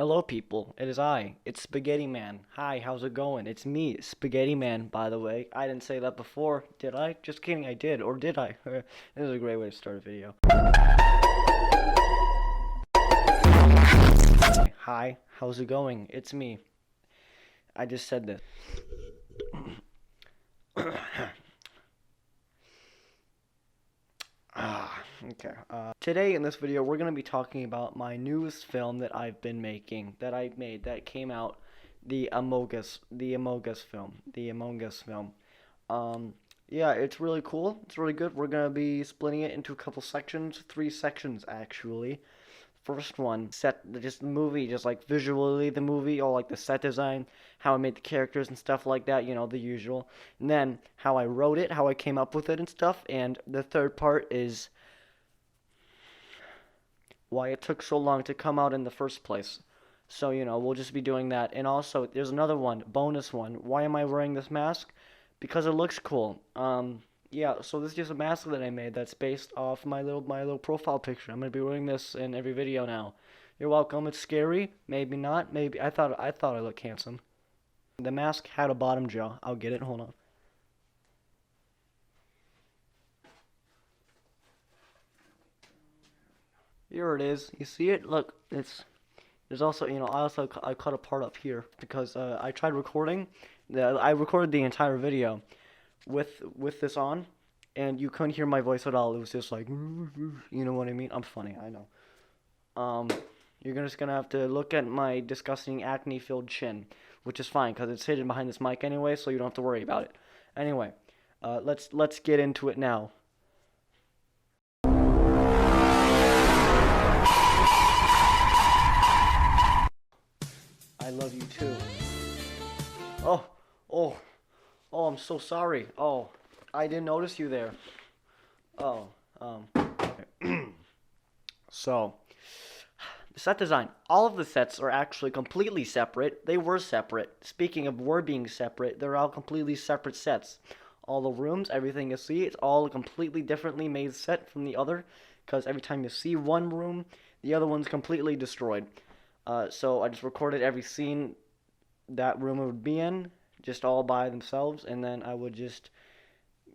Hello, people. It is I. It's Spaghetti Man. Hi, how's it going? It's me, Spaghetti Man, by the way. I didn't say that before, did I? Just kidding, I did. Or did I? This is a great way to start a video. Hi, how's it going? It's me. I just said this. Okay. Today in this video, we're going to be talking about my newest film that I've been making, that came out, the Among Us film. Yeah, it's really cool. It's really good. We're going to be splitting it into a couple sections, 3 sections actually. First one, just the movie, just like visually the movie, all like the set design, how I made the characters and stuff like that, you know, the usual. And then how I wrote it, how I came up with it and stuff. And the third part is why it took so long to come out in the first place. So, you know, we'll just be doing that. And also, there's another one, bonus one. Why am I wearing this mask? Because it looks cool. Yeah, so this is just a mask that I made that's based off my little profile picture. I'm gonna be wearing this in every video now. You're welcome. It's scary, maybe not. Maybe I thought I looked handsome. The mask had a bottom jaw. I'll get it. Hold on. Here it is. You see it? Look, there's also, you know, I cut a part up here because I tried recording. I recorded the entire video with this on, and you couldn't hear my voice at all. It was just like, you know what I mean? I'm funny, I know. You're just gonna have to look at my disgusting acne-filled chin, which is fine because it's hidden behind this mic anyway, so you don't have to worry about it. Anyway, let's get into it now. I love you too. Oh, I'm so sorry. Oh, I didn't notice you there. Oh, okay. So, the set design. All of the sets are actually completely separate. They were separate. Speaking of being separate, they're all completely separate sets. All the rooms, everything you see, it's all a completely differently made set from the other, because every time you see one room, the other one's completely destroyed. So I just recorded every scene that room would be in, just all by themselves, and then I would just,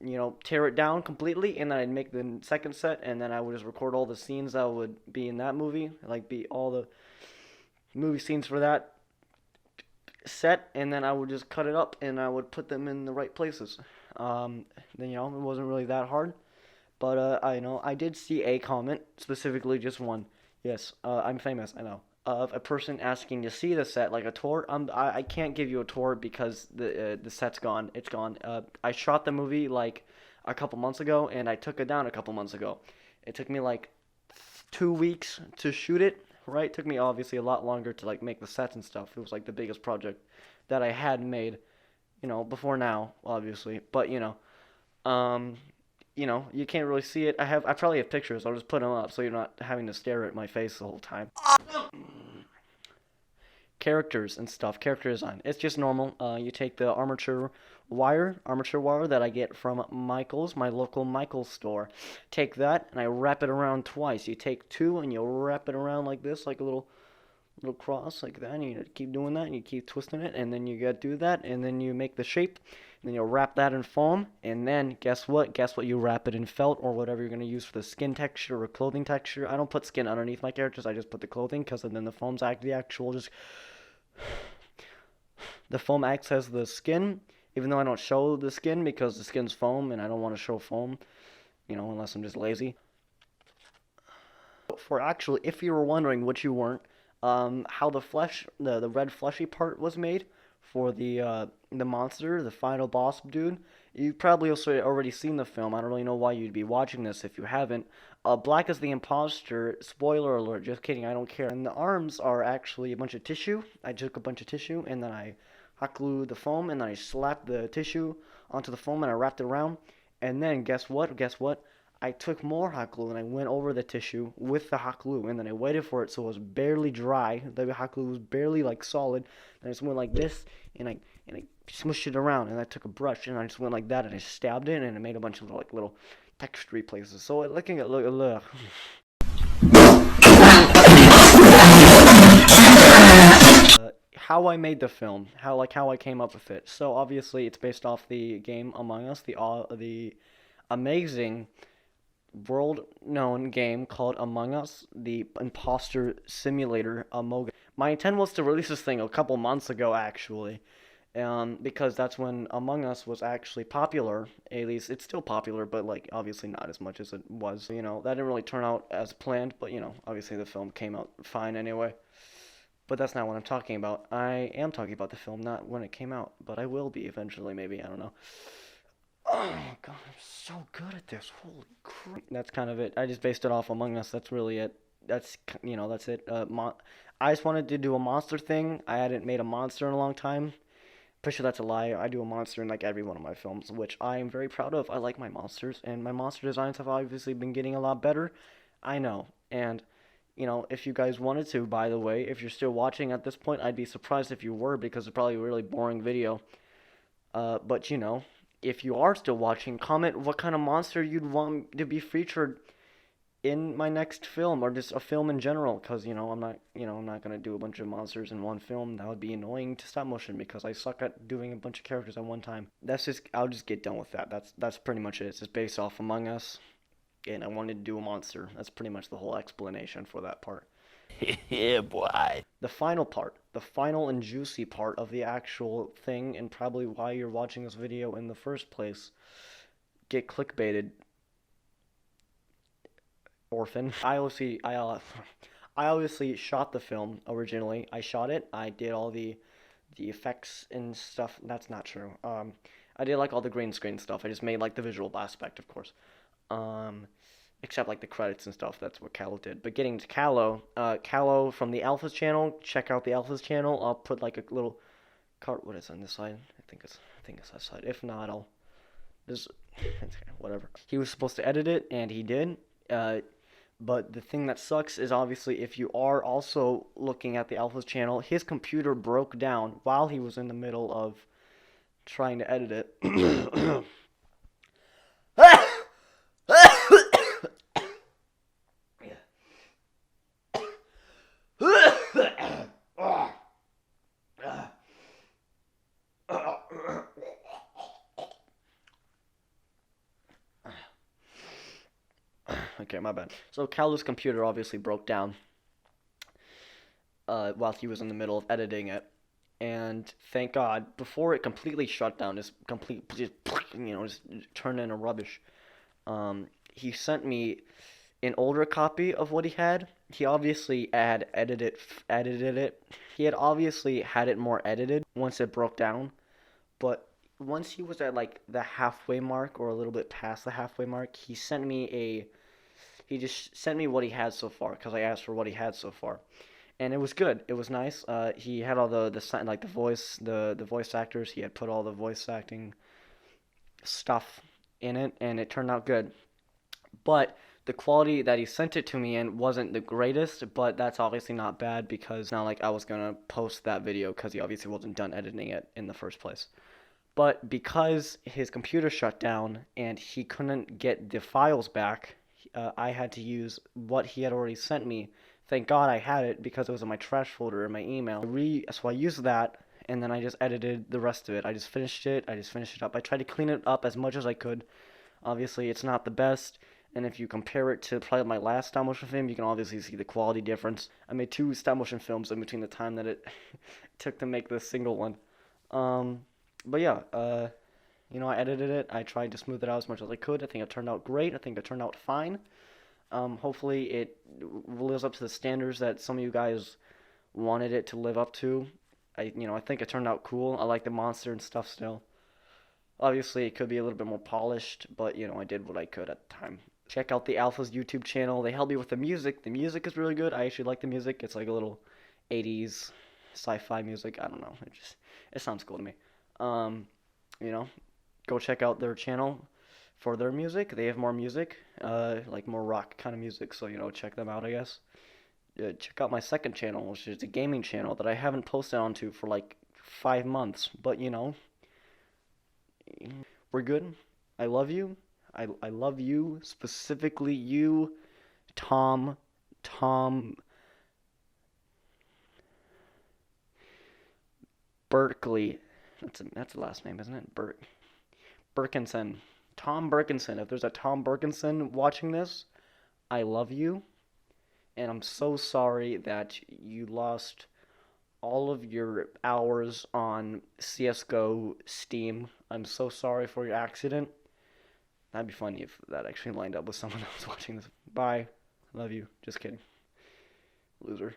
you know, tear it down completely, and then I'd make the second set, and then I would just record all the scenes that would be in that movie, like be all the movie scenes for that set, and then I would just cut it up, and I would put them in the right places. Then, you know, it wasn't really that hard, but, I did see a comment, specifically just one. Yes, I'm famous, I know. Of a person asking to see the set, like a tour. I can't give you a tour because the set's gone. It's gone. I shot the movie like a couple months ago, and I took it down a couple months ago. It took me like 2 weeks to shoot it. Right? It took me obviously a lot longer to like make the sets and stuff. It was like the biggest project that I had made, you know, before now, obviously. But you can't really see it. I probably have pictures. I'll just put them up so you're not having to stare at my face the whole time. Characters and stuff, character design. It's just normal. You take the armature wire that I get from Michael's, my local Michael's store. Take that and I wrap it around twice. You take 2 and you wrap it around like this, like a little cross like that, and you keep doing that, and you keep twisting it, and then you gotta do that, and then you make the shape, and then you'll wrap that in foam, and then guess what? You wrap it in felt or whatever you're gonna use for the skin texture or clothing texture. I don't put skin underneath my characters, I just put the clothing, because then the foam's the actual just... The foam acts as the skin, even though I don't show the skin because the skin's foam, and I don't want to show foam, you know, unless I'm just lazy. For actually, if you were wondering, which you weren't, how the red fleshy part was made for the monster, the final boss dude. You've probably also already seen the film. I don't really know why you'd be watching this if you haven't. Black is the imposter. Spoiler alert. Just kidding. I don't care. And the arms are actually a bunch of tissue. I took a bunch of tissue and then I hot glued the foam and then I slapped the tissue onto the foam and I wrapped it around. And then guess what? I took more hot glue and I went over the tissue with the hot glue, and then I waited for it so it was barely dry. The hot glue was barely like solid. And I just went like this, and I smushed it around, and I took a brush and I just went like that, and I stabbed it, and it made a bunch of little textury places. So looking at look. how I made the film, how I came up with it. So obviously it's based off the game Among Us, the amazing world-known game called Among Us, the imposter simulator Among Us. My intent was to release this thing a couple months ago, actually, because that's when Among Us was actually popular. At least it's still popular, but like obviously not as much as it was. That didn't really turn out as planned, but obviously the film came out fine anyway. But that's not what I'm talking about. I am talking about the film, not when it came out, but I will be eventually, maybe. I don't know. Oh god, I'm so good at this. Holy crap. That's kind of it. I just based it off Among Us. That's really it. That's it. I just wanted to do a monster thing. I hadn't made a monster in a long time. Pretty sure that's a lie. I do a monster in like every one of my films, which I am very proud of. I like my monsters, and my monster designs have obviously been getting a lot better. I know. And, if you guys wanted to, by the way, if you're still watching at this point, I'd be surprised if you were because it's probably a really boring video. But, if you are still watching, comment what kind of monster you'd want to be featured in my next film or just a film in general, because I'm not going to do a bunch of monsters in one film. That would be annoying to stop motion because I suck at doing a bunch of characters at one time. I'll just get done with that. That's pretty much it. It's just based off Among Us, and I wanted to do a monster. That's pretty much the whole explanation for that part. Yeah, boy. The final part, the final and juicy part of the actual thing, and probably why you're watching this video in the first place, get clickbaited, orphan. I obviously shot the film originally. I shot it. I did all the effects and stuff. That's not true. I did like all the green screen stuff. I just made like the visual aspect, of course. Except like the credits and stuff. That's what Callow did. But getting to Callow from the Alphas channel. Check out the Alphas channel. I'll put like a little card. What is on this side? I think it's that side. If not, I'll just whatever. He was supposed to edit it, and he did. But the thing that sucks is obviously if you are also looking at the Alphas channel, his computer broke down while he was in the middle of trying to edit it. Okay, my bad. So Callow's computer obviously broke down while he was in the middle of editing it, and thank God, before it completely shut down, just turned into rubbish. He sent me an older copy of what he had. He obviously had edited it. He had obviously had it more edited once it broke down, but once he was at like the halfway mark or a little bit past the halfway mark, he just sent me what he had so far because I asked for what he had so far, and it was good. It was nice. He had all the like the voice actors. He had put all the voice acting stuff in it, and it turned out good. But the quality that he sent it to me in wasn't the greatest, but that's obviously not bad because it's not like I was gonna post that video because he obviously wasn't done editing it in the first place. But because his computer shut down and he couldn't get the files back, I had to use what he had already sent me. Thank God I had it because it was in my trash folder in my email. So I used that, and then I just edited the rest of it. I just finished it up. I tried to clean it up as much as I could. Obviously, it's not the best, and if you compare it to probably my last stop motion film, you can obviously see the quality difference. I made 2 stop motion films in between the time that it took to make this single one. But yeah, I edited it. I tried to smooth it out as much as I could. I think it turned out great. I think it turned out fine. Hopefully it lives up to the standards that some of you guys wanted it to live up to. I think it turned out cool. I like the monster and stuff still. Obviously, it could be a little bit more polished, but I did what I could at the time. Check out the Alpha's YouTube channel. They help me with the music. The music is really good. I actually like the music. It's like a little 80s sci-fi music. I don't know. It sounds cool to me. Go check out their channel for their music. They have more music, like more rock kind of music, so check them out, I guess. Check out my second channel, which is a gaming channel that I haven't posted onto for like 5 months, but we're good. I love you. I love you, specifically you, Tom. Berkeley. That's the last name, isn't it? Birkinson. Tom Birkinson. If there's a Tom Birkinson watching this, I love you, and I'm so sorry that you lost all of your hours on CS:GO Steam. I'm so sorry for your accident. That'd be funny if that actually lined up with someone else watching this. Bye. Love you. Just kidding. Loser.